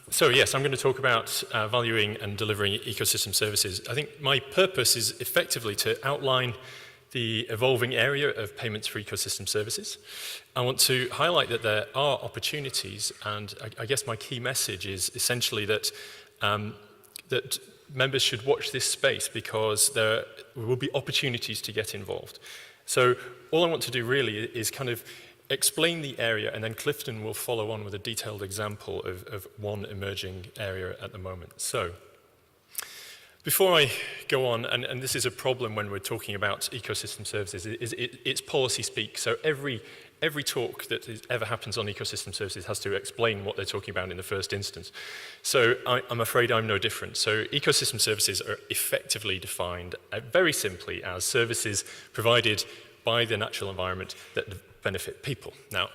So yes, I'm going to talk about valuing and delivering ecosystem services. I think my purpose is effectively to outline the evolving area of payments for ecosystem services. I want to highlight that there are opportunities, and I guess my key message is essentially that, that members should watch this space because there will be opportunities to get involved. So all I want to do really is kind of explain the area, and then Clifton will follow on with a detailed example of one emerging area at the moment. So, before I go on, and this is a problem when we're talking about ecosystem services, it's policy speak. So every talk that ever happens on ecosystem services has to explain what they're talking about in the first instance. So I'm afraid I'm no different. So ecosystem services are effectively defined very simply as services provided by the natural environment that benefit people. Now,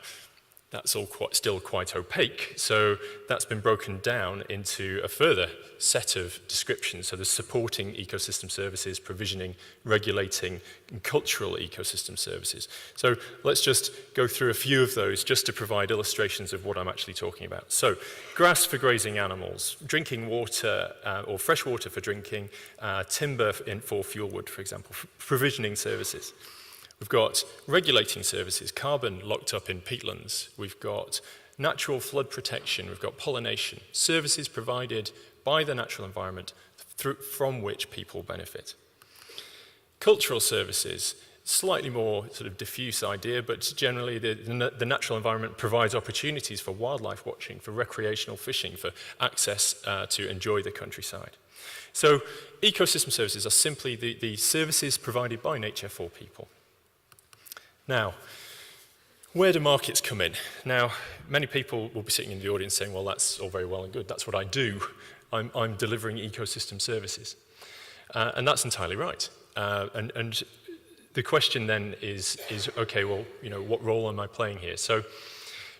that's all still quite opaque, so that's been broken down into a further set of descriptions. So there's supporting ecosystem services, provisioning, regulating, and cultural ecosystem services. So let's just go through a few of those just to provide illustrations of what I'm actually talking about. So grass for grazing animals, drinking water or fresh water for drinking, timber for fuel wood, for example, provisioning services. We've got regulating services, carbon locked up in peatlands. We've got natural flood protection. We've got pollination, services provided by the natural environment from which people benefit. Cultural services, slightly more sort of diffuse idea, but generally the natural environment provides opportunities for wildlife watching, for recreational fishing, for access to enjoy the countryside. So ecosystem services are simply the services provided by nature for people. Now, where do markets come in? Now, many people will be sitting in the audience saying, well, that's all very well and good. That's what I do. I'm delivering ecosystem services. And that's entirely right. And the question then is, okay, well, you know, what role am I playing here? So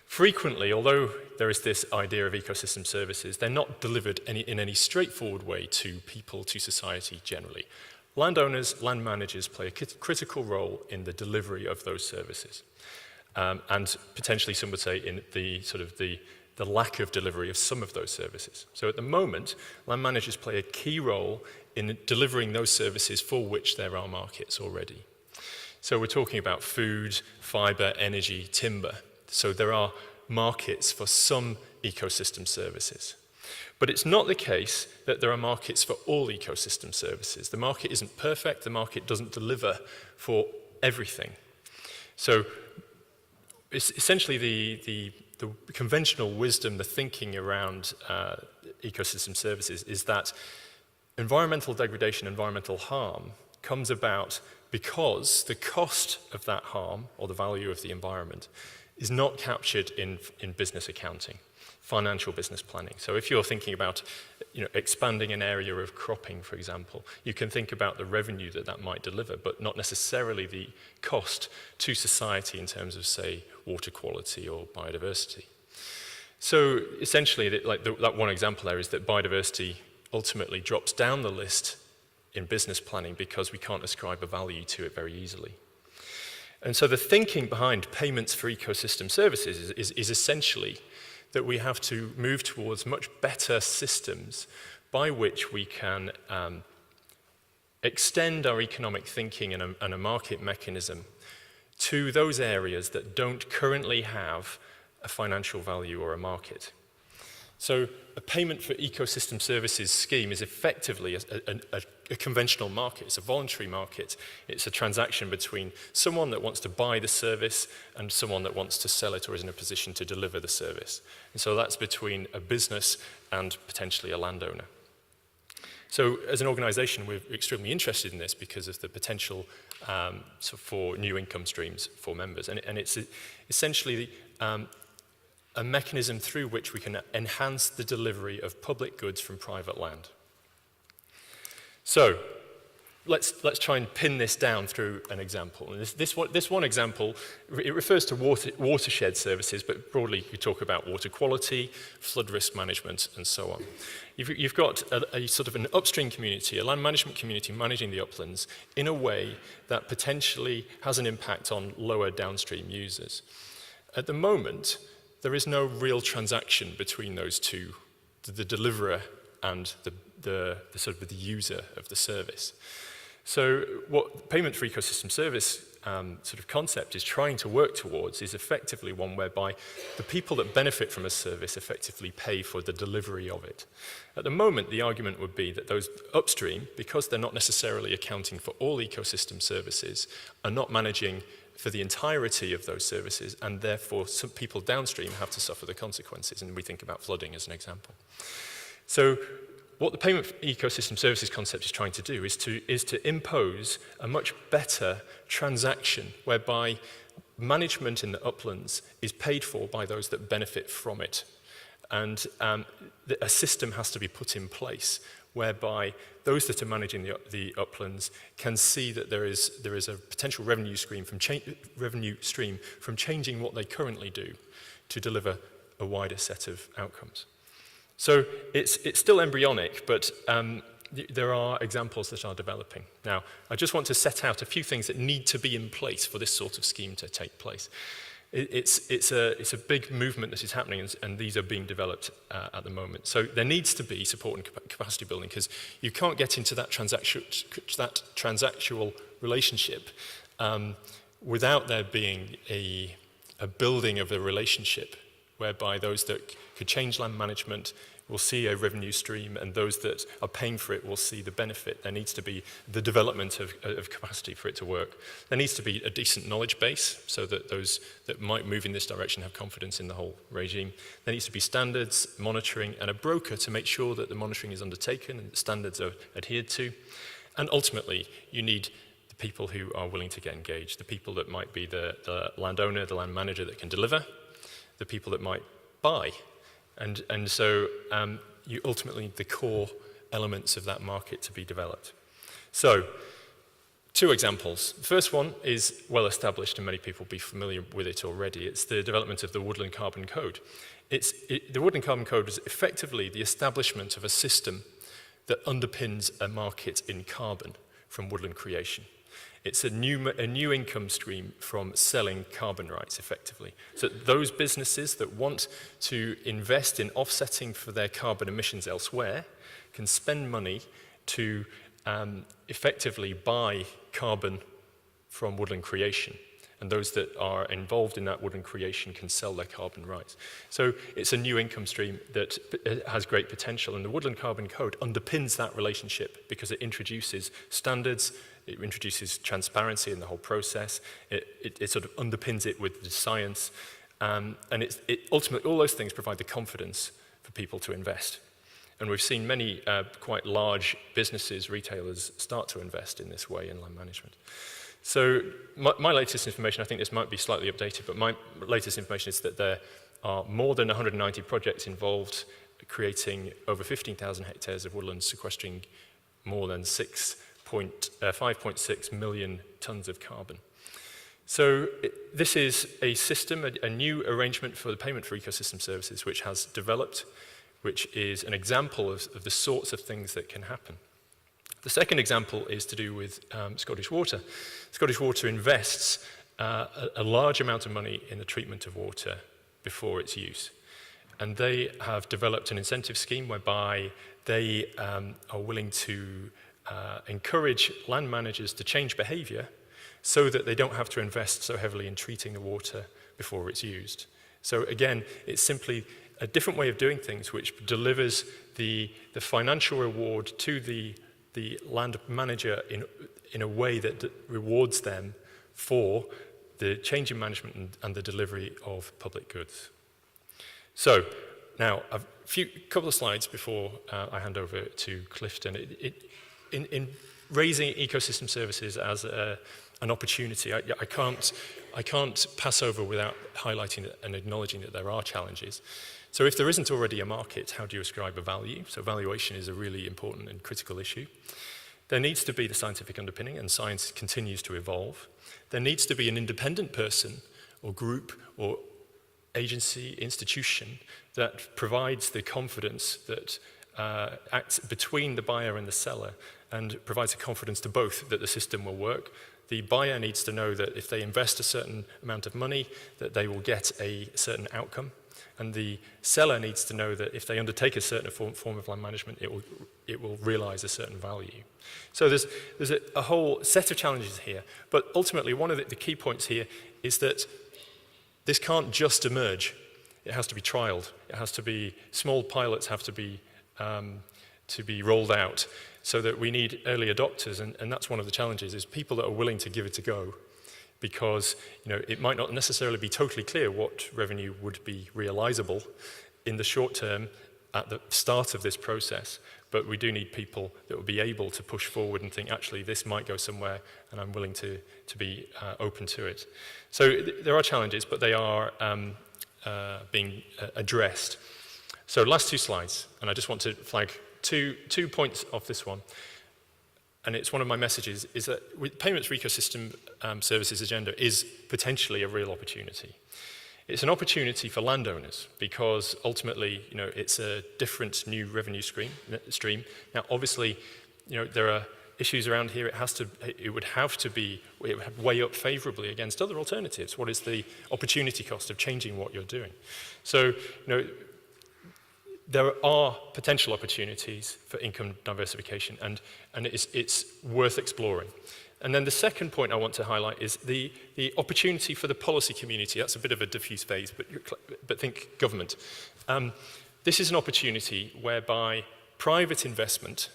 frequently, although there is this idea of ecosystem services, they're not delivered in any straightforward way to people, to society generally. Landowners, land managers play a critical role in the delivery of those services. And potentially some would say in the lack of delivery of some of those services. So at the moment, land managers play a key role in delivering those services for which there are markets already. So we're talking about food, fiber, energy, timber. So there are markets for some ecosystem services. But it's not the case that there are markets for all ecosystem services. The market isn't perfect. The market doesn't deliver for everything. So it's essentially the conventional wisdom, the thinking around ecosystem services is that environmental degradation, environmental harm comes about because the cost of that harm, or the value of the environment, is not captured in business accounting, financial business planning. So if you're thinking about expanding an area of cropping, for example, you can think about the revenue that might deliver, but not necessarily the cost to society in terms of, say, water quality or biodiversity. So essentially, that one example there is that biodiversity ultimately drops down the list in business planning because we can't ascribe a value to it very easily. And so the thinking behind payments for ecosystem services is essentially that we have to move towards much better systems by which we can extend our economic thinking and a market mechanism to those areas that don't currently have a financial value or a market. So a payment for ecosystem services scheme is effectively a conventional market. It's a voluntary market. It's a transaction between someone that wants to buy the service and someone that wants to sell it or is in a position to deliver the service. And so that's between a business and potentially a landowner. So as an organization, we're extremely interested in this because of the potential for new income streams for members. And it's essentially a mechanism through which we can enhance the delivery of public goods from private land. So let's try and pin this down through an example. And this one example, it refers to watershed services, but broadly you talk about water quality, flood risk management, and so on. You've got a sort of an upstream community, a land management community managing the uplands in a way that potentially has an impact on lower downstream users. At the moment, there is no real transaction between those two, the deliverer and the sort of the user of the service. So what payment for ecosystem service sort of concept is trying to work towards is effectively one whereby the people that benefit from a service effectively pay for the delivery of it. At the moment, the argument would be that those upstream, because they're not necessarily accounting for all ecosystem services, are not managing for the entirety of those services, and therefore some people downstream have to suffer the consequences, and we think about flooding as an example. So what the payment ecosystem services concept is trying to do is to impose a much better transaction whereby management in the uplands is paid for by those that benefit from it. And a system has to be put in place whereby those that are managing the uplands can see that there is a potential revenue stream from changing what they currently do to deliver a wider set of outcomes. So it's still embryonic, but there are examples that are developing. Now, I just want to set out a few things that need to be in place for this sort of scheme to take place. It's a big movement that is happening, and these are being developed at the moment. So there needs to be support and capacity building, because you can't get into that transactional relationship without there being a building of a relationship whereby those that could change land management will see a revenue stream, and those that are paying for it will see the benefit. There needs to be the development of capacity for it to work. There needs to be a decent knowledge base so that those that might move in this direction have confidence in the whole regime. There needs to be standards, monitoring, and a broker to make sure that the monitoring is undertaken and standards are adhered to. And ultimately, you need the people who are willing to get engaged, the people that might be the landowner, the land manager that can deliver, the people that might buy. And so you ultimately need the core elements of that market to be developed. So, two examples. The first one is well established and many people will be familiar with it already. It's the development of the Woodland Carbon Code. The Woodland Carbon Code is effectively the establishment of a system that underpins a market in carbon from woodland creation. It's a new income stream from selling carbon rights, effectively. So those businesses that want to invest in offsetting for their carbon emissions elsewhere can spend money to effectively buy carbon from woodland creation. And those that are involved in that woodland creation can sell their carbon rights. So it's a new income stream that has great potential, and the Woodland Carbon Code underpins that relationship because it introduces standards, it introduces transparency in the whole process, it sort of underpins it with the science, and ultimately all those things provide the confidence for people to invest. And we've seen many quite large businesses, retailers, start to invest in this way in land management. So my latest information, I think this might be slightly updated, but my latest information is that there are more than 190 projects involved, creating over 15,000 hectares of woodland, sequestering more than 5.6 million tons of carbon. So this is a system, a new arrangement for the payment for ecosystem services, which has developed, which is an example of the sorts of things that can happen. The second example is to do with Scottish Water. Scottish Water invests a large amount of money in the treatment of water before its use. And they have developed an incentive scheme whereby they are willing to encourage land managers to change behavior so that they don't have to invest so heavily in treating the water before it's used. So again, it's simply a different way of doing things which delivers the financial reward to the land manager in a way that rewards them for the change in management and the delivery of public goods. So now a couple of slides before I hand over to Clifton. In raising ecosystem services as an opportunity, I can't pass over without highlighting and acknowledging that there are challenges. So if there isn't already a market, how do you ascribe a value? So valuation is a really important and critical issue. There needs to be the scientific underpinning, and science continues to evolve. There needs to be an independent person or group or agency, institution that provides the confidence that acts between the buyer and the seller and provides the confidence to both that the system will work. The buyer needs to know that if they invest a certain amount of money, that they will get a certain outcome. And the seller needs to know that if they undertake a certain form of land management, it will realize a certain value. So there's a whole set of challenges here. But ultimately, one of the key points here is that this can't just emerge. It has to be trialed. It has to be, small pilots have to be rolled out, so that we need early adopters. And that's one of the challenges, is people that are willing to give it a go. Because it might not necessarily be totally clear what revenue would be realizable in the short term at the start of this process, but we do need people that will be able to push forward and think, actually, this might go somewhere, and I'm willing to be open to it. So there are challenges, but they are being addressed. So last two slides, and I just want to flag two points of this one. And it's one of my messages, is that Payments for Ecosystem Services agenda is potentially a real opportunity. It's an opportunity for landowners because ultimately, it's a different new revenue stream. Now, obviously, there are issues around here. It would have to weigh up favorably against other alternatives. What is the opportunity cost of changing what you're doing? So, there are potential opportunities for income diversification, and it's worth exploring. And then the second point I want to highlight is the opportunity for the policy community. That's a bit of a diffuse phase, but think government. This is an opportunity whereby private investment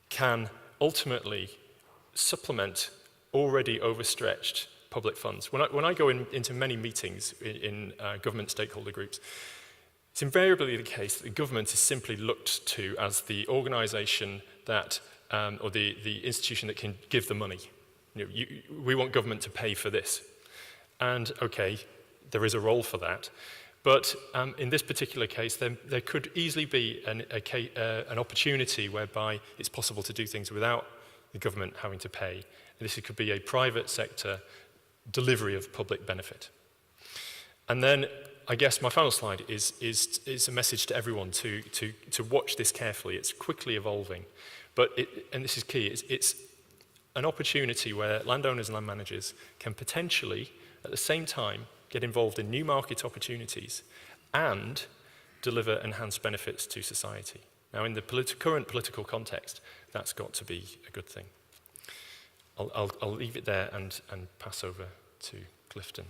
can ultimately supplement already overstretched public funds. When I go into many meetings in government stakeholder groups, it's invariably the case that the government is simply looked to as the organisation that, or the institution that can give the money. We want government to pay for this. And okay, there is a role for that. But in this particular case, there could easily be an opportunity whereby it's possible to do things without the government having to pay. And this could be a private sector delivery of public benefit. And then I guess my final slide is a message to everyone to watch this carefully. It's quickly evolving, and this is key, it's an opportunity where landowners and land managers can potentially, at the same time, get involved in new market opportunities and deliver enhanced benefits to society. Now, in the current political context, that's got to be a good thing. I'll leave it there and pass over to Clifton.